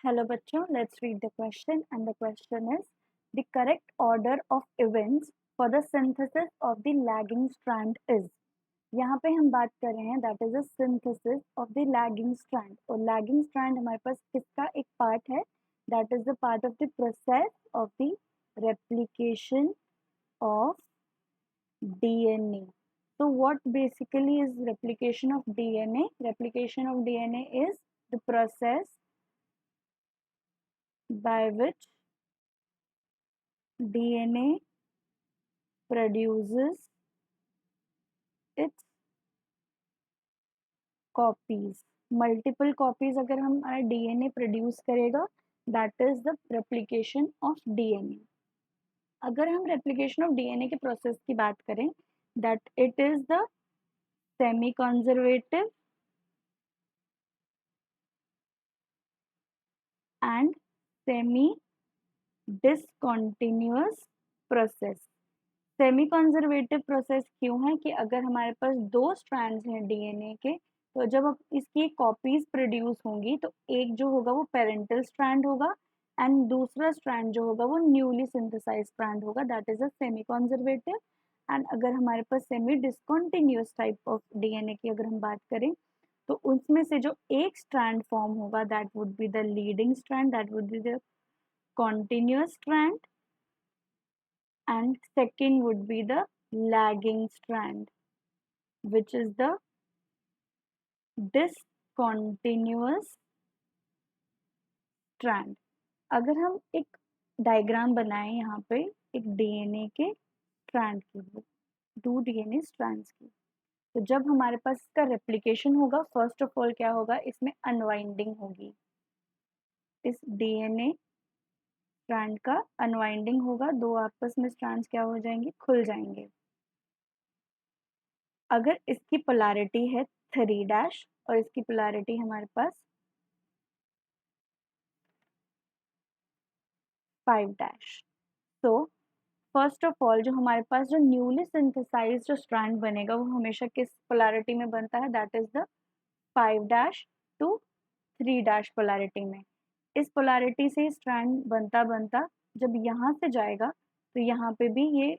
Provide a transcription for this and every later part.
Hello बच्चों, let's read the question and the question is the correct order of events for the synthesis of the lagging strand is। यहाँ पे हम बात कर रहे हैं that is a synthesis of the lagging strand और lagging strand हमारे पास किसका एक part है that is the part of the process of the replication of DNA। So what basically is replication of DNA? Replication of DNA is the process by which DNA produces its copies। Multiple copies अगर हमारा DNA produce करेगा that is the replication of DNA. अगर हम replication of DNA के process की बात करें that it is the semi conservative and semi discontinuous process. Semi conservative process क्यों है कि अगर हमारे पास दो स्ट्रैंड्स हैं डीएनए के तो जब अब इसकी कॉपीज प्रोड्यूस होंगी तो एक जो होगा वो पेरेंटल स्ट्रैंड होगा एंड दूसरा स्ट्रैंड जो होगा वो न्यूली सिंथेसाइज्ड स्ट्रैंड होगा that is a semi conservative. And अगर हमारे पास semi discontinuous type of DNA की अगर हम बात करें तो उसमें से जो एक स्ट्रैंड फॉर्म होगा that would be the leading strand, that would be the continuous strand and second would be the lagging strand which is the discontinuous strand। अगर हम एक डायग्राम बनाएं यहाँ पे एक डीएनए के स्ट्रैंड की, दो डीएनए स्ट्रैंड्स की, तो जब हमारे पास इसका रेप्लिकेशन होगा फर्स्ट ऑफ ऑल क्या होगा इसमें अनवाइंडिंग होगी। इस डीएनए स्ट्रैंड का अनवाइंडिंग होगा, दो आपस में स्ट्रैंड्स क्या हो जाएंगे खुल जाएंगे। अगर इसकी पोलैरिटी है 3' और इसकी पोलैरिटी हमारे पास 5' तो फर्स्ट ऑफ ऑल जो हमारे पास जो न्यूली सिंथेसाइज्ड जो स्ट्रैंड बनेगा वो हमेशा किस पोलैरिटी में बनता है that is the 5' to 3' polarity में। इस पोलैरिटी से स्ट्रैंड बनता बनता जब यहाँ से जाएगा तो यहाँ पे भी ये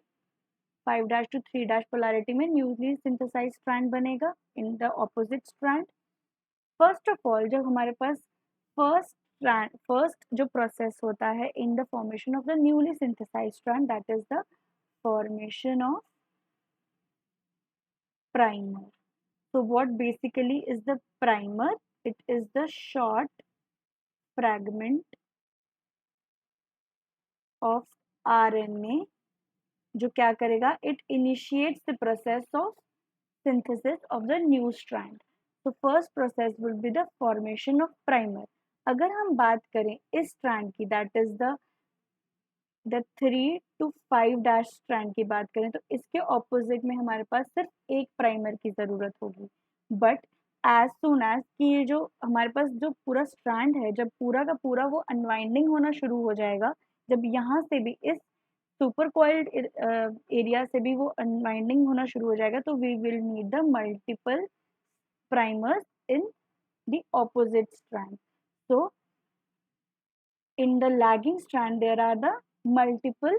5' टू 3' पोलैरिटी में न्यूली सिंथेसाइज्ड स्ट्रैंड बनेगा in the opposite strand. First of all जब हमारे पास फर्स्ट जो प्रोसेस होता है in the formation of the newly synthesized strand that is the formation of primer. So what basically is the primer? It is the short fragment of RNA जो क्या करेगा it initiates the process of synthesis of the new strand. So first process will be the formation of primer। अगर हम बात करें इस strand की that is the 3 to 5' strand की बात करें तो इसके ऑपोजिट में हमारे पास सिर्फ एक प्राइमर की ज़रूरत होगी। बट एज सुन एज कि ये जो हमारे पास जो पूरा स्ट्रैंड है जब पूरा का पूरा वो अनवाइंडिंग होना शुरू हो जाएगा, जब यहाँ से भी इस सुपर कॉइल्ड एरिया से भी वो अनवाइंडिंग होना शुरू हो जाएगा तो we will need the multiple primers in the opposite strand. So in the lagging strand there are the multiple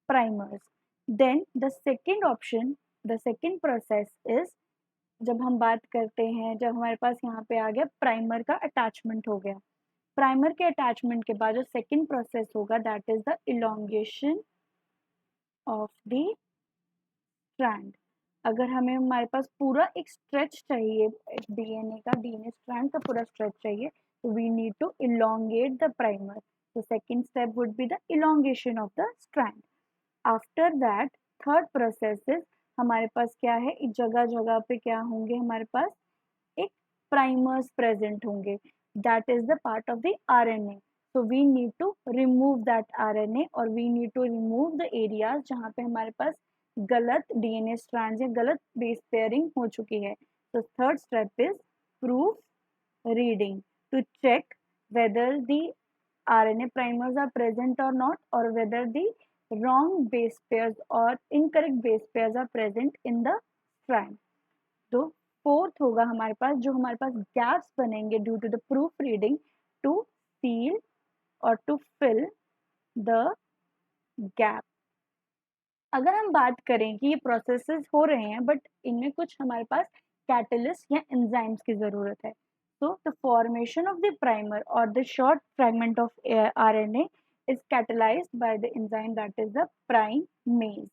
primers। then the second option, the second process is जब हम बात करते हैं जब हमारे पास यहाँ पे आ गया प्राइमर का अटैचमेंट हो गया, प्राइमर के अटैचमेंट के बाद जो सेकेंड प्रोसेस होगा that is the elongation of the strand. अगर हमें हमारे पास पूरा एक स्ट्रेच चाहिए डीएनए का, डीएनए स्ट्रैंड का पूरा स्ट्रेच चाहिए तो we need to elongate the primer. The second step would be the elongation of the strand। After that third process is हमारे पास क्या है इस जगह जगह पे क्या होंगे हमारे पास एक प्राइमर्स प्रेजेंट होंगे that is the part of the RNA। So we need to remove that RNA और we need to remove the areas जहाँ पे हमारे पास गलत DNA strands या गलत बेस पेयरिंग हो चुकी है। So third step is proof reading to check whether the RNA primers are present or not or whether the wrong base pairs or incorrect base pairs are present in the strand। तो fourth होगा हमारे पास जो हमारे पास gaps बनेंगे due to the proof reading to seal or to fill the gap. अगर हम बात करें कि ये प्रोसेसेस हो रहे हैं बट इनमें कुछ हमारे पास कैटलिस्ट या एंजाइम्स की ज़रूरत है, तो the formation of the primer और the short fragment of RNA is catalyzed by the enzyme that is the primase.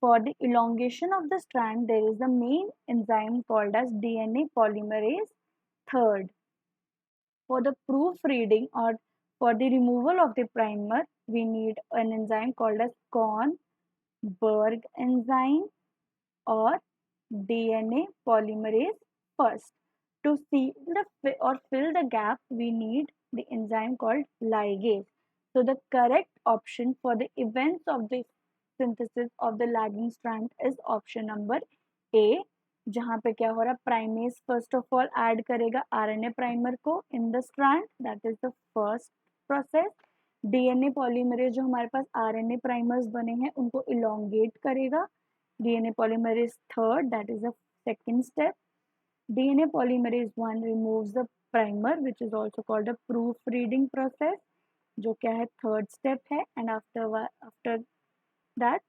For the elongation of the strand, there is the main enzyme called as DNA polymerase third. For the proofreading or for the removal of the primer, we need an enzyme called as Kornberg enzyme or DNA polymerase first. To seal or fill the gap, we need the enzyme called ligase. So the correct option for the events of the synthesis of the lagging strand is option number A, जहाँ पे क्या हो रहा है, primase first of all add करेगा RNA primer को in the strand, that is the first process. DNA polymerase जो हमारे पास आरएनए प्राइमर्स बने हैं उनको इलोंगेट करेगा. DNA polymerase third, that is the second step. DNA polymerase 1 removes the primer, which is also called a proofreading process, जो क्या है third step है. एंड आफ्टर दैट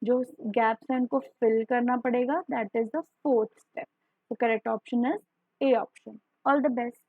जो गैप्स हैं उनको फिल करना पड़ेगा, that is the fourth step. The correct option is A option. All the best.